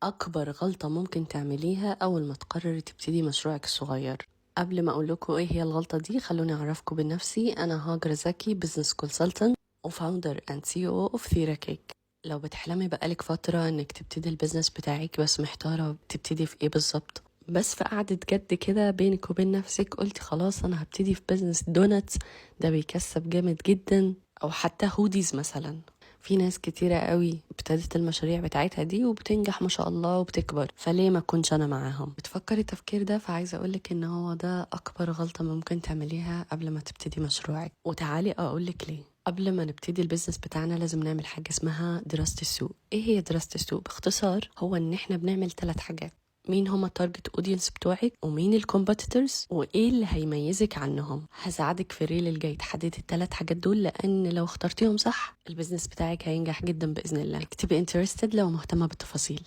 أكبر غلطة ممكن تعمليها أول ما تقرري تبتدي مشروعك الصغير. قبل ما أقول لكم إيه هي الغلطة دي خلوني أعرفكم بنفسي. أنا هاجر زكي، بزنس كونسلتنت وفاوندر اند سي او اوف ثيرا كيك. لو بتحلمي بقالك فترة إنك تبتدي البزنس بتاعك بس محتارة تبتدي في إيه بالظبط، بس في قعدة جد كده بينك وبين نفسك قلتي خلاص أنا هبتدي في بزنس دوناتس، ده بيكسب جامد جدا، أو حتى هوديز مثلا. في ناس كتيرة قوي ابتدت المشاريع بتاعتها دي وبتنجح ما شاء الله وبتكبر، فليه ما كنش انا معاهم؟ بتفكري التفكير ده؟ فعايزة اقولك ان هو ده اكبر غلطة ممكن تعمليها قبل ما تبتدي مشروعك. وتعالي اقولك ليه. قبل ما نبتدي البيزنس بتاعنا لازم نعمل حاجة اسمها دراسة السوق. ايه هي دراسة السوق؟ باختصار هو ان احنا بنعمل 3 حاجات: مين هما التارجت اودينس بتوعك، ومين الكومبيتيتورز، وايه اللي هيميزك عنهم. هساعدك في الريل الجاي تحددي ال3 حاجات دول، لان لو اخترتيهم صح البيزنس بتاعك هينجح جدا باذن الله. اكتبي انترستد لو مهتمه بالتفاصيل.